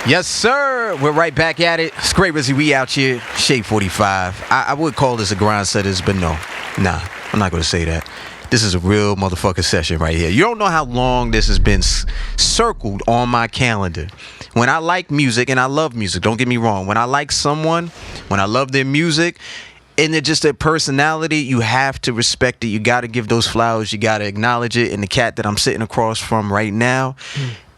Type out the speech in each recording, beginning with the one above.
Yes, sir. We're right back at it. It's Gray Rizzy. We out here. Shade 45. I would call this a grind setters, but no. Nah, I'm not going to say that. This is a real motherfucker session right here. You don't know how long this has been circled on my calendar. When I like music, and I love music, don't get me wrong. When I like someone, when I love their music, and they're just their personality, you have to respect it. You got to give those flowers. You got to acknowledge it. And the cat that I'm sitting across from right now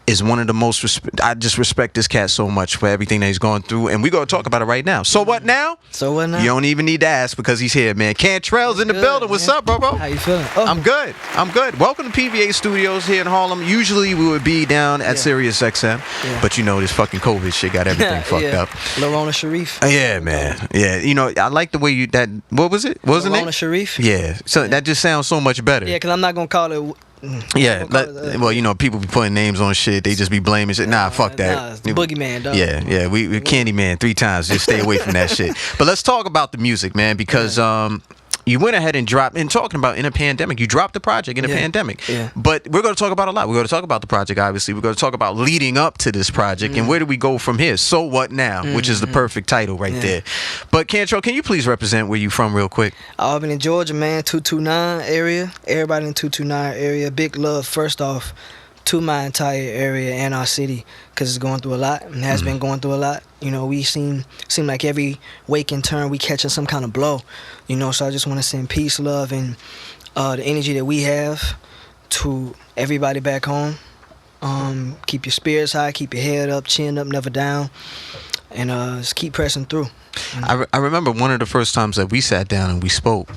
is one of the most I just respect this cat so much for everything that he's going through, and we're going to talk about it right now. So what now? So what now? You don't even need to ask because he's here, man. Cantrell's in the building. What's up, bro? How you feeling? Oh. I'm good. Welcome to PVA Studios here in Harlem. Usually we would be down at SiriusXM, but you know this fucking COVID shit got everything fucked up. Lorona Sharif. Yeah, man. Yeah, you know, I like the way you that. What was it? What was Lorona it? Sharif. Yeah. So that just sounds so much better. Yeah, because I'm not gonna call it. Yeah, well, you know, people be putting names on shit. They just be blaming shit. Nah, fuck that. Nah, it's the boogeyman, dog. Yeah, we Candyman 3 times. Just stay away from that shit. But let's talk about the music, man, because you went ahead and dropped, and talking about in a pandemic, you dropped the project in a pandemic. Yeah. But we're going to talk about a lot. We're going to talk about the project, obviously. We're going to talk about leading up to this project and where do we go from here. So What Now, which is the perfect title right there. But Cantrell, can you please represent where you from real quick? Albany, Georgia, man, 229 area. Everybody in 229 area. Big love, first off, to my entire area and our city, because it's going through a lot and has been going through a lot. You know, we seem like every wake and turn we catching some kind of blow. You know, so I just want to send peace, love, and the energy that we have to everybody back home. Keep your spirits high, keep your head up, chin up, never down, and just keep pressing through. I remember one of the first times that we sat down and we spoke,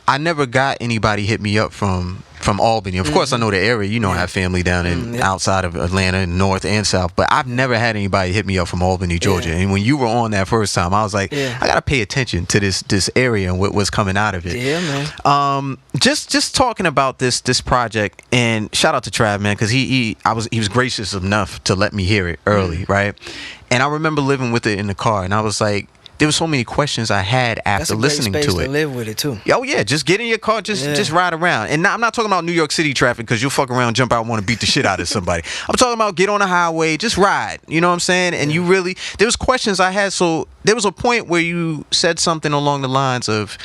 I never got anybody hit me up from Albany. Of course, I know the area. You know, I have family down in outside of Atlanta, north and south. But I've never had anybody hit me up from Albany, Georgia. And when you were on that first time, I was like, I gotta pay attention to this area and what was coming out of it. Yeah, man. Just talking about this project, and shout out to Trav, man, because he was gracious enough to let me hear it early, right? And I remember living with it in the car, and I was like, there were so many questions I had after listening to it. That's a great space to live with it too. Oh yeah, just get in your car, just ride around. And now, I'm not talking about New York City traffic, because you'll fuck around, jump out, and want to beat the shit out of somebody. I'm talking about get on the highway, just ride. You know what I'm saying? And you really, there was questions I had. So there was a point where you said something along the lines of,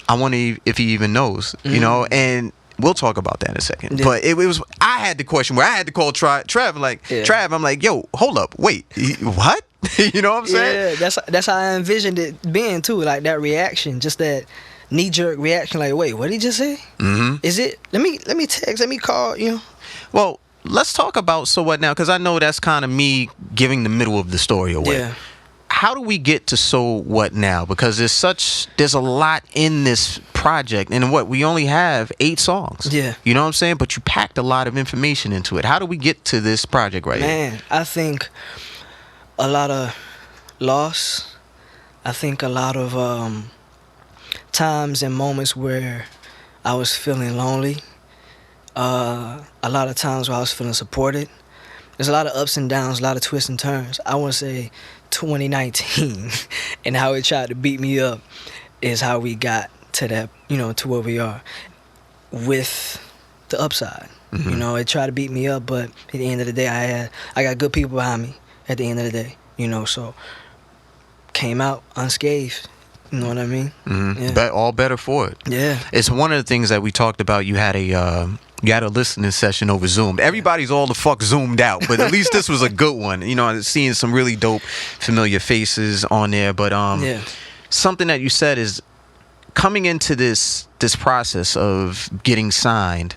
I wonder if he even knows. You know, and we'll talk about that in a second. But it was, I had the question where I had to call Trav, like, Trav, I'm like, yo, hold up, wait, what? You know what I'm saying? Yeah, that's how I envisioned it being too. Like that reaction, just that knee-jerk reaction. Like, wait, what did he just say? Is it? Let me text. Let me call. You know. Well, let's talk about So What Now, because I know that's kind of me giving the middle of the story away. Yeah. How do we get to So What Now? Because there's a lot in this project, and we only have 8 songs. Yeah. You know what I'm saying? But you packed a lot of information into it. How do we get to this project right here? Man, I think a lot of loss. I think a lot of times and moments where I was feeling lonely. A lot of times where I was feeling supported. There's a lot of ups and downs, a lot of twists and turns. I want to say 2019 and how it tried to beat me up is how we got to that, you know, to where we are with the upside. You know, it tried to beat me up, but at the end of the day, I got good people behind me at the end of the day, you know, so came out unscathed. You know what I mean? All better for it. Yeah. It's one of the things that we talked about. You had a listening session over Zoom. Everybody's all the fuck zoomed out, but at least this was a good one. You know, seeing some really dope, familiar faces on there. But something that you said is coming into this process of getting signed,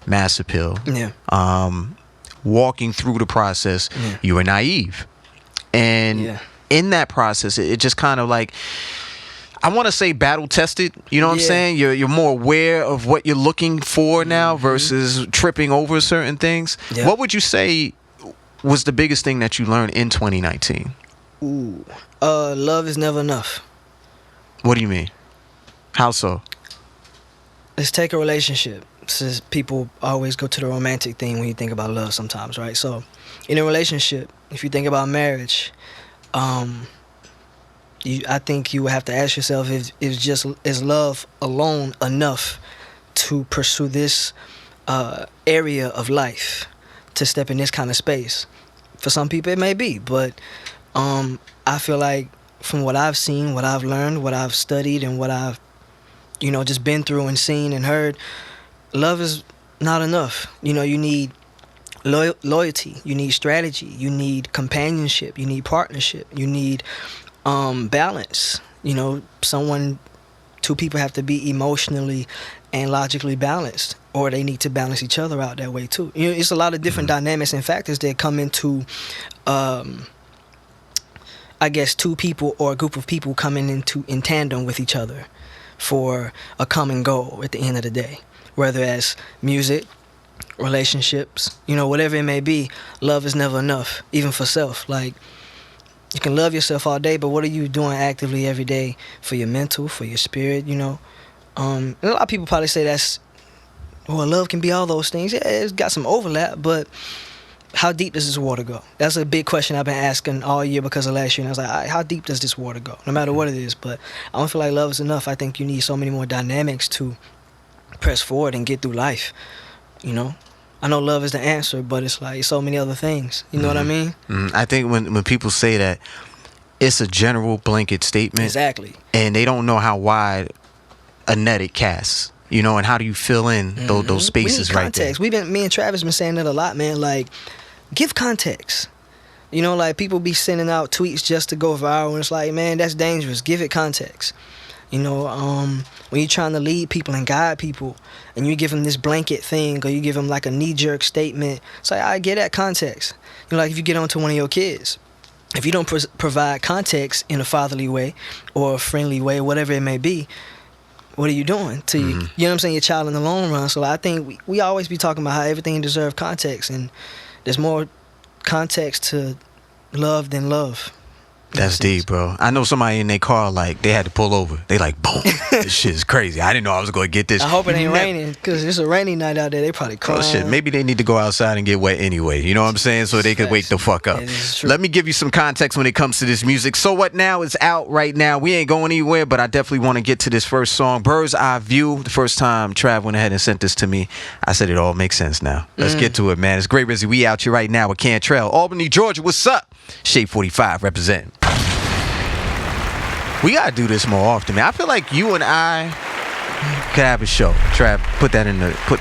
Mass Appeal. Yeah. Walking through the process, you were naive, and in that process, it just kind of like, I want to say battle tested. You know what I'm saying? You're more aware of what you're looking for now versus tripping over certain things. What would you say was the biggest thing that you learned in 2019? Love is never enough. What do you mean? How so? Let's take a relationship. Since people always go to the romantic thing when you think about love sometimes, right? So in a relationship, if you think about marriage, I think you would have to ask yourself is love alone enough to pursue this area of life, to step in this kind of space? For some people, it may be. But I feel like from what I've seen, what I've learned, what I've studied, and what I've, just been through and seen and heard, love is not enough. You need loyalty. You need strategy. You need companionship. You need partnership. You need balance. Two people have to be emotionally and logically balanced, or they need to balance each other out that way too. It's a lot of different dynamics and factors that come into, I guess, two people or a group of people coming in tandem with each other for a common goal at the end of the day. Whether it's music, relationships, whatever it may be, love is never enough, even for self. Like, you can love yourself all day, but what are you doing actively every day for your mental, for your spirit, And a lot of people probably say love can be all those things. Yeah, it's got some overlap, but how deep does this water go? That's a big question I've been asking all year because of last year. And I was like, all right, how deep does this water go? No matter what it is. But I don't feel like love is enough. I think you need so many more dynamics to press forward and get through life. I know love is the answer, but it's like so many other things. You know what I mean? I think when people say that, it's a general blanket statement. Exactly. And they don't know how wide a net it casts. And how do you fill in those spaces right there? Me and Travis been saying that a lot, man. Like, give context. Like, people be sending out tweets just to go viral, and it's like, man, that's dangerous. Give it context. When you're trying to lead people and guide people, and you give them this blanket thing, or you give them like a knee-jerk statement, it's like, I get that context. Like, if you get onto one of your kids, if you don't provide context in a fatherly way or a friendly way, whatever it may be, what are you doing to you know what I'm saying, your child in the long run? So I think we always be talking about how everything deserves context, and there's more context to love than love. That's deep, bro. I know somebody in their car, like, they had to pull over. They like, boom, this shit is crazy. I didn't know I was going to get this. I hope it ain't raining, because it's a rainy night out there. They probably crying. Oh, shit. Maybe they need to go outside and get wet anyway. You know what I'm saying? So they could wake the fuck up. Let me give you some context when it comes to this music. So What Now is out right now. We ain't going anywhere, but I definitely want to get to this first song, Bird's Eye View. The first time Trav went ahead and sent this to me, I said it all makes sense now. Let's get to it, man. It's Gray Rizzy. We out here right now with Cantrell. Albany, Georgia. What's up? Shade 45 representing. We gotta do this more often, man. I feel like you and I could have a show. Trav, put that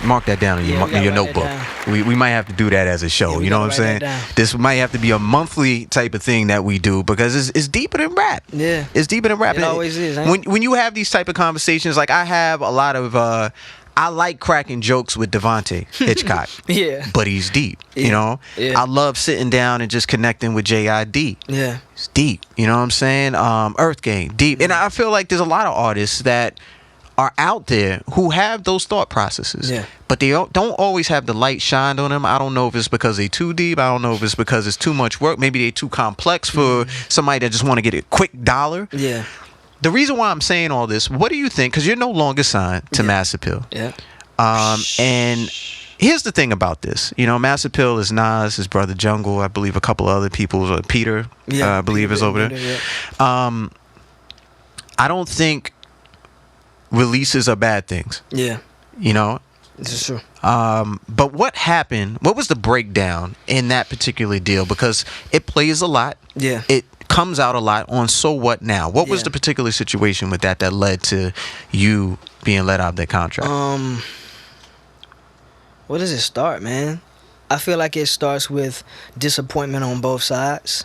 mark that down in your notebook. We might have to do that as a show. You know what I'm saying? This might have to be a monthly type of thing that we do, because it's deeper than rap. Yeah, it's deeper than rap. It always is. When you have these type of conversations, like I have a lot of. I like cracking jokes with Devontae Hitchcock. Yeah. But he's deep, Yeah. I love sitting down and just connecting with J.I.D. Yeah. It's deep, you know what I'm saying? Earth Gang, deep. And I feel like there's a lot of artists that are out there who have those thought processes. Yeah. But they don't always have the light shined on them. I don't know if it's because they too deep. I don't know if it's because it's too much work. Maybe they too complex for somebody that just want to get a quick dollar. Yeah. The reason why I'm saying all this, what do you think? Because you're no longer signed to Mass Appeal. Yeah. And here's the thing about this. Mass Appeal is Nas, his brother Jungle, I believe a couple of other people, Peter, I believe is over there. Yeah. I don't think releases are bad things. Yeah. This is true. But what happened? What was the breakdown in that particular deal? Because it plays a lot. Yeah. It comes out a lot on So What Now. What was the particular situation with that led to you being let out of that contract? Where does it start, man? I feel like it starts with disappointment on both sides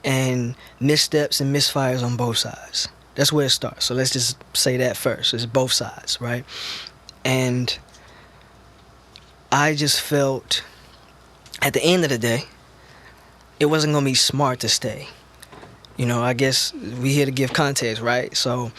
and missteps and misfires on both sides. That's where it starts. So let's just say that first. It's both sides, right? And I just felt at the end of the day, it wasn't going to be smart to stay. I guess we here to give context, right? So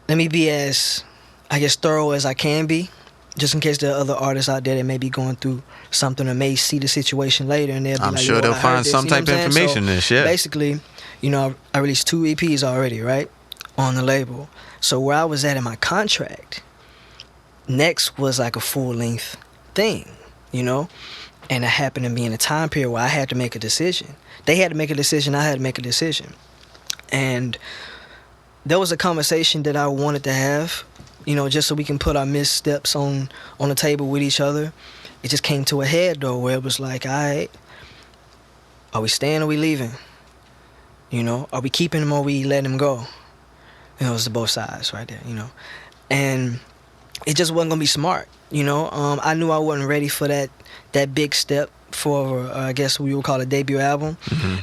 let me be as, I guess, thorough as I can be, just in case there are other artists out there that may be going through something or may see the situation later, and they'll be I'm sure they'll find some type of information in this shit. Basically, I released 2 EPs already, right, on the label. So where I was at in my contract, next was like a full-length thing, and it happened to be in a time period where I had to make a decision. They had to make a decision, I had to make a decision. And there was a conversation that I wanted to have, just so we can put our missteps on the table with each other it just came to a head though, where it was like, all right, are we staying or are we leaving? You know, are we keeping him or are we letting him go? You know, it's the both sides right there, you know. And it just wasn't gonna be smart, you know. I knew I wasn't ready for that big step for I guess we would call it a debut album,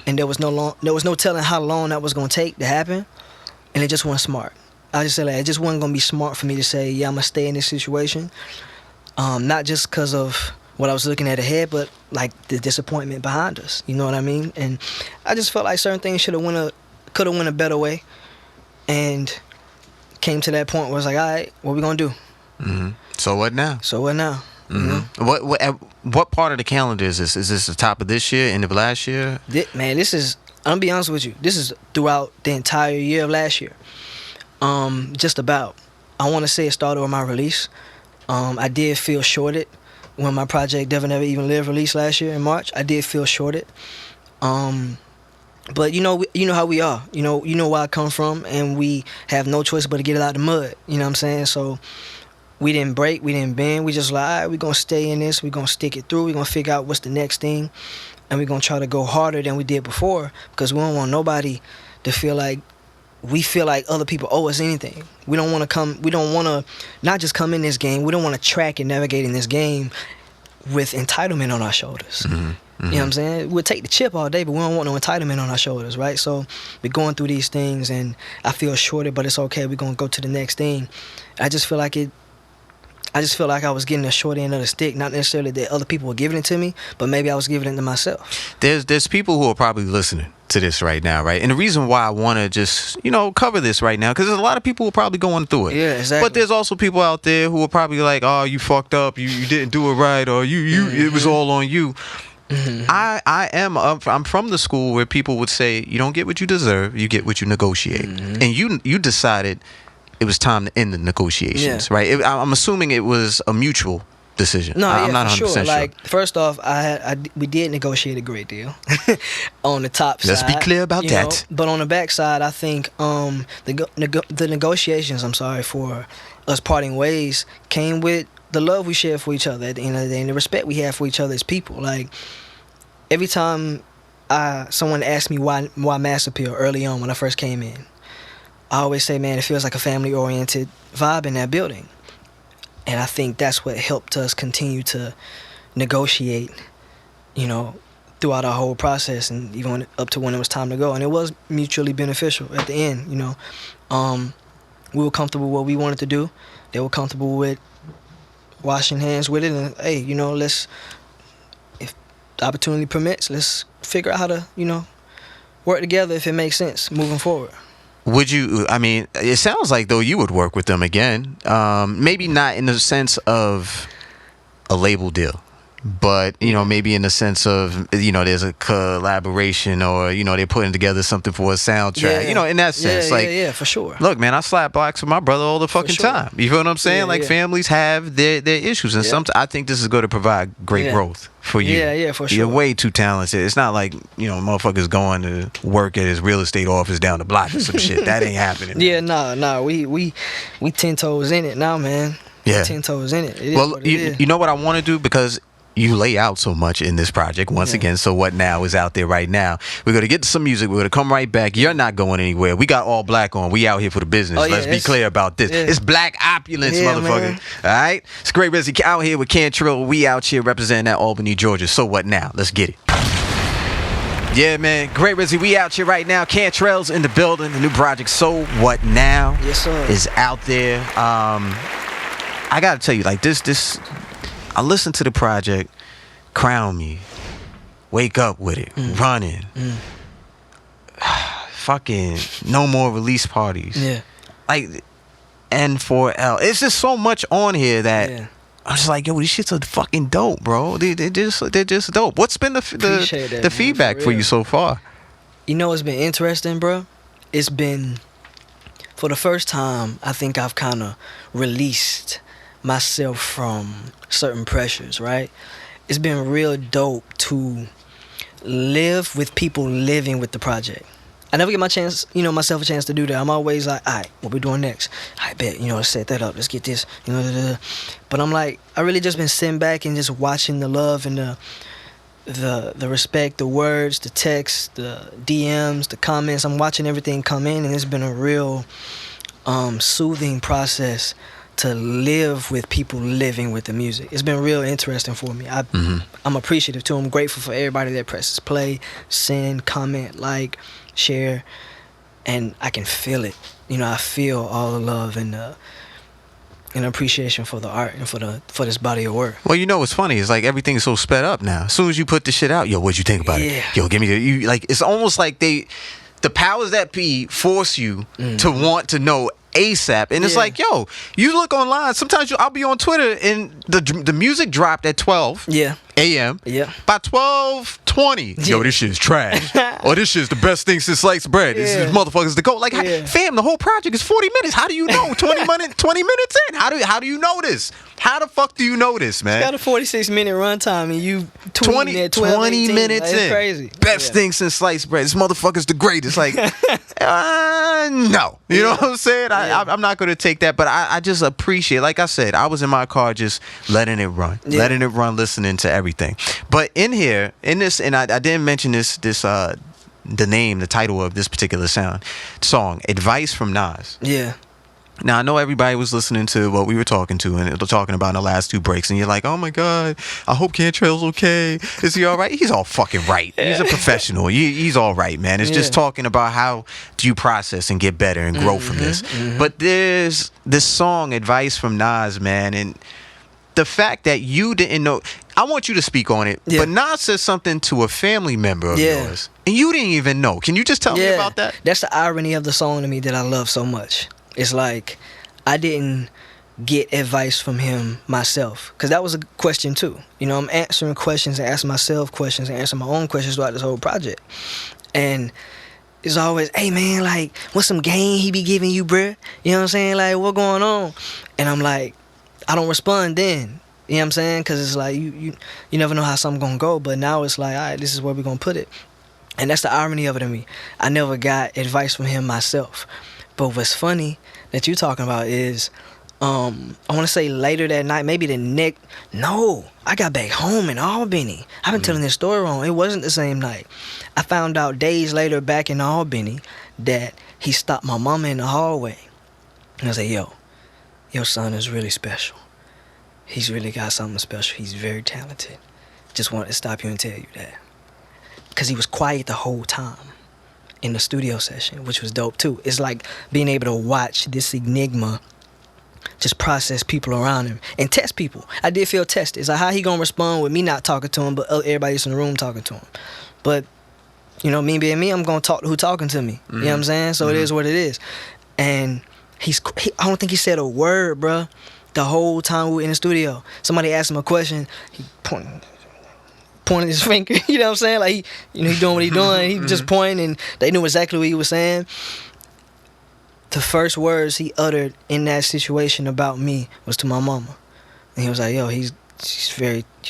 and there was no telling how long that was gonna take to happen, and it just wasn't smart. I just said like, it just wasn't gonna be smart for me to say, yeah, I'm gonna stay in this situation, not just because of what I was looking at ahead, but like the disappointment behind us. You know what I mean? And I just felt like certain things could have went a better way, and came to that point where I was like, all right, what we gonna do? So what now? You know? What part of the calendar is this? Is this the top of this year, end of last year? Man, this is, I'm gonna be honest with you, this is throughout the entire year of last year. Just about. I want to say it started with my release. I did feel shorted when my project Never Even Live released last year in March. I did feel shorted. But you know how we are. You know where I come from, and we have no choice but to get it out of the mud. You know what I'm saying? So we didn't break, we didn't bend. We just like, all right, we're gonna stay in this. We're gonna stick it through. We're gonna figure out what's the next thing, and we're gonna try to go harder than we did before, because we don't want nobody to feel like we feel like other people owe us anything. We don't want to not just come in this game. We don't want to track and navigate in this game with entitlement on our shoulders. You know what I'm saying? We'll take the chip all day, but we don't want no entitlement on our shoulders, right? So we're going through these things, and I feel shorted, but it's okay. We're going to go to the next thing. I just feel like I was getting a short end of the stick, not necessarily that other people were giving it to me, but maybe I was giving it to myself. There's people who are probably listening to this right now, right? And the reason why I want to just, cover this right now, because there's a lot of people who are probably going through it. Yeah, exactly. But there's also people out there who are probably like, oh, you fucked up, you didn't do it right, or it was all on you. I'm from the school where people would say, you don't get what you deserve, you get what you negotiate. And you decided it was time to end the negotiations, right? I'm assuming it was a mutual decision. No, I'm not 100% sure. Like, first off, we did negotiate a great deal on the top side. Let's be clear about that. But on the back side, I think the negotiations, for us parting ways came with the love we shared for each other at the end of the day, and the respect we have for each other as people. Like, every time someone asked me why Mass Appeal early on when I first came in, I always say, man, it feels like a family-oriented vibe in that building. And I think that's what helped us continue to negotiate, throughout our whole process, and even up to when it was time to go. And it was mutually beneficial at the end, We were comfortable with what we wanted to do. They were comfortable with washing hands with it. And, hey, if the opportunity permits, let's figure out how to, work together if it makes sense moving forward. Would you, it sounds like, though, you would work with them again. Maybe not in the sense of a label deal, but, maybe in the sense of, there's a collaboration, or, they're putting together something for a soundtrack, in that sense. Yeah, for sure. Look, man, I slap blocks with my brother all the fucking time. You feel what I'm saying? Families have their issues, and sometimes I think this is going to provide great growth for you. Yeah, for sure. You're way too talented. It's not like, motherfuckers going to work at his real estate office down the block or some shit. That ain't happening. Yeah, nah. We 10 toes in it now, man. Yeah. 10 toes in it. You know what I want to do? Because you lay out so much in this project once again. So What Now is out there right now. We're going to get to some music. We're going to come right back. You're not going anywhere. We got all black on. We out here for the business. Let's be clear about this. Yeah. It's black opulence, motherfucker. Man. All right? It's Gray Rizzy out here with Cantrell. We out here representing that Albany, Georgia. So What Now? Let's get it. Yeah, man. Gray Rizzy, we out here right now. Cantrell's in the building. The new project, So What Now, is out there. I got to tell you, like, this I listened to the project, Crown Me, Wake Up With It, Running, fucking No More Release Parties. Yeah. Like, N4L. It's just so much on here that I'm just like, yo, these shits are fucking dope, bro. They're just dope. What's been the feedback for you so far? It's been interesting, bro. It's been, for the first time, I think I've kind of released myself from certain pressures, right? It's been real dope to live with people living with the project. I never get myself a chance to do that. I'm always like, all right, what we doing next? I bet, let's set that up. Let's get this, But I'm like, I really just been sitting back and just watching the love and the respect, the words, the text, the DMs, the comments. I'm watching everything come in, and it's been a real soothing process to live with people living with the music. It's been real interesting for me. I'm appreciative too. I'm grateful for everybody that presses play, send, comment, like, share, and I can feel it. I feel all the love and appreciation for the art and for this body of work. Well, what's funny is like everything's so sped up now. As soon as you put the shit out, yo, what'd you think about it? Yo, give me it's almost like the powers that be force you to want to know ASAP, and it's like, yo, you look online. Sometimes I'll be on Twitter, and the music dropped at 12 a.m. By 12:20, yo, this shit's trash. Or this shit's the best thing since sliced bread. This motherfuckers the goat. Like, fam, the whole project is 40 minutes. How do you know? 20 minutes in. How do you know this? How the fuck do you know this, man? It's got a 46-minute runtime, and you 20 at 12, 20 minutes like, in. Crazy. Best thing since sliced bread. This motherfucker's the greatest. Like, no. You know what I'm saying? I'm not going to take that, but I just appreciate, like I said, I was in my car just letting it run, listening to everything. But in this, and I didn't mention this, the title of this particular song, Advice from Nas. Yeah. Now, I know everybody was listening to what we were talking about in the last two breaks, and you're like, oh my God, I hope Cantrell's okay. Is he all right? He's all fucking right. He's a professional. He's all right, man. It's just talking about how do you process and get better and grow from this. But there's this song, Advice from Nas, man, and the fact that you didn't know, I want you to speak on it, but Nas said something to a family member of yours, and you didn't even know. Can you just tell me about that? That's the irony of the song to me that I love so much. It's like I didn't get advice from him myself, because that was a question too. I'm answering questions and asking myself questions and answering my own questions throughout this whole project. And it's always, hey man, like, what's some game he be giving you, bruh? You know what I'm saying? Like, what going on? And I'm like, I don't respond then. You know what I'm saying? Because it's like, you never know how something going to go. But now it's like, all right, this is where we're going to put it. And that's the irony of it to me. I never got advice from him myself. But what's funny that you're talking about is, I want to say later that night, maybe I got back home in Albany. I've been telling this story wrong. It wasn't the same night. I found out days later back in Albany that he stopped my mama in the hallway. And I said, yo, your son is really special. He's really got something special. He's very talented. Just wanted to stop you and tell you that. Because he was quiet the whole time in the studio session, which was dope too. It's like being able to watch this enigma just process people around him and test people. I did feel tested. It's like, how he gonna respond with me not talking to him, but everybody else in the room talking to him? But me being me, I'm gonna talk to who talking to me. You know what I'm saying? So it is what it is. And I don't think he said a word, bruh, the whole time we were in the studio. Somebody asked him a question, he pointing his finger, you know what I'm saying? Like, he doing what he doing. He just pointing, and they knew exactly what he was saying. The first words he uttered in that situation about me was to my mama. And he was like, yo, your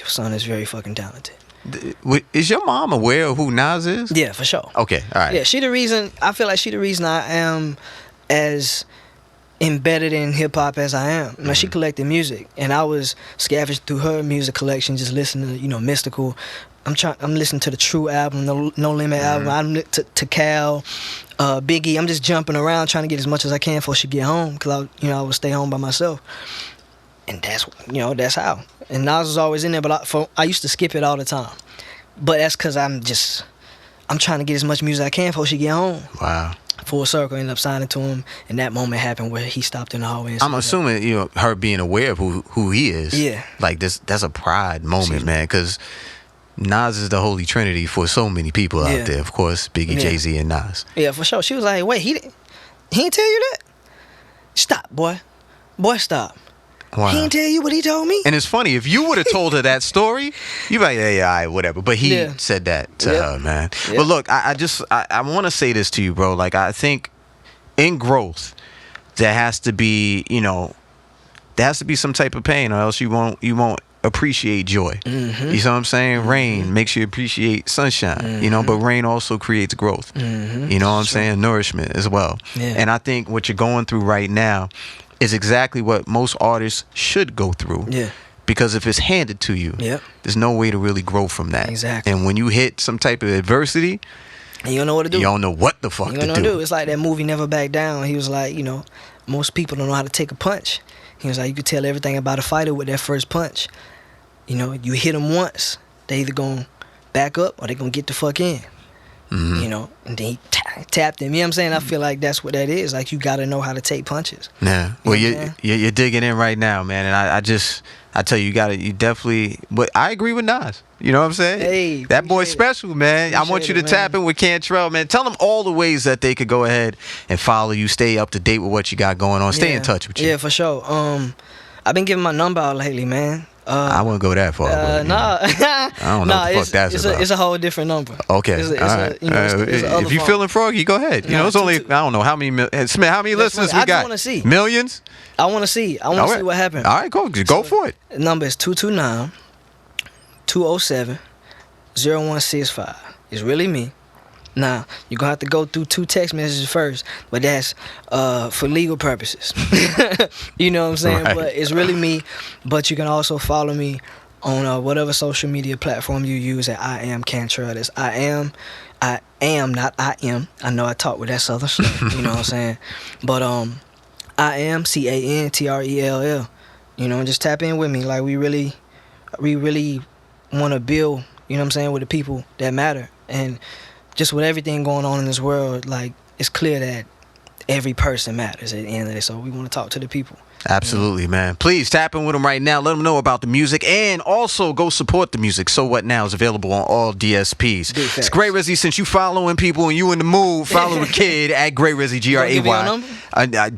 son is very fucking talented. Is your mom aware of who Nas is? Yeah, for sure. Okay, all right. Yeah, I feel like she the reason I am as embedded in hip-hop as I am. Now, she collected music, and I was scavenging through her music collection, just listening to, Mystical. I'm listening to the True album, No Limit album. I'm to Cal, Biggie. I'm just jumping around trying to get as much as I can before she get home, because I would stay home by myself. And that's how. And Nas was always in there, but I used to skip it all the time. But that's because I'm trying to get as much music as I can before she get home. Wow. Full circle, ended up signing to him, and that moment happened where he stopped in the hallway. I'm assuming her being aware of who he is. Yeah, like that's a pride moment, man, because Nas is the holy trinity for so many people out there. Of course, Biggie, Jay-Z, and Nas. Yeah, for sure. She was like, "Wait, he didn't tell you that? Stop, boy, stop." Wow. He didn't tell you what he told me. And it's funny, if you would have told her that story, you'd be like, yeah, all right, whatever. But he said that to her, man. Yep. But look, I want to say this to you, bro. Like, I think in growth, there has to be some type of pain, or else you won't appreciate joy. You see what I'm saying? Rain makes you appreciate sunshine, you know, but rain also creates growth. You know what I'm saying? Nourishment as well. Yeah. And I think what you're going through right now is exactly what most artists should go through. Yeah. Because if it's handed to you, there's no way to really grow from that. Exactly. And when you hit some type of adversity, and you don't know what to do. You don't know what the fuck you to don't know. It's like that movie Never Back Down. He was like, you know, most people don't know how to take a punch. He was like, you could tell everything about a fighter with that first punch. You know, you hit them once, they either gonna back up or they gonna get the fuck in. You know, and then he tapped him. You know what I'm saying? I feel like that's what that is. Like, you gotta know how to take punches. Yeah. Well, you're digging in right now, man. And I tell you, you definitely. But I agree with Nas. You know what I'm saying? Hey, that boy's special, man. I want you to tap in with Cantrell, man. Tell them all the ways that they could go ahead and follow you, stay up to date with what you got going on, stay in touch with you. Yeah, for sure. I've been giving my number out lately, man. I wouldn't go that far. Nah. I don't know what the fuck that's about. It's a whole different number. Okay. All right. If you feeling froggy, go ahead. You know, it's only, I don't know, how many Smith, how many listeners we got? I just want to see. Millions? I want to see. I want to see what happened. All right, go for it. The number is 229-207-0165. It's really me. Now, you're going to have to go through 2 text messages first, but that's for legal purposes. You know what I'm saying? Right. But it's really me. But you can also follow me on whatever social media platform you use at I am Cantrell. That's I am, not I am. I know I talk with that southern stuff. You know what I'm saying? But I am Cantrell. You know, just tap in with me. Like, we really want to build, you know what I'm saying, with the people that matter. And just with everything going on in this world, like, it's clear that every person matters at the end of it. So we want to talk to the people. Absolutely, man. Please tap in with them right now. Let them know about the music, and also go support the music. So What Now is available on all DSPs. It's Gray Rizzy. Since you following people and you in the mood, follow the kid at Gray Rizzy, Gray.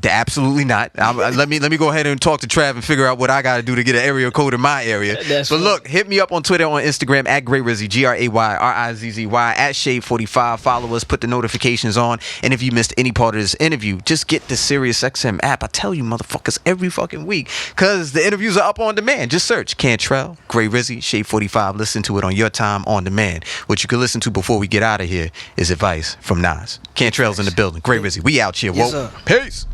Absolutely not. Let me go ahead and talk to Trav and figure out what I got to do to get an area code in my area. Look, hit me up on Twitter, on Instagram at Gray Rizzy, GrayRizzy, at Shade45. Follow us, put the notifications on, and if you missed any part of this interview, just get the SiriusXM app. I tell you, motherfuckers, every fucking week, because the interviews are up on demand. Just search Cantrell, Gray Rizzy, Shade 45. Listen to it on your time on demand. What you can listen to before we get out of here is advice from Nas. Cantrell's in the building. Gray Rizzy, we out here. Yes, Whoa. Peace.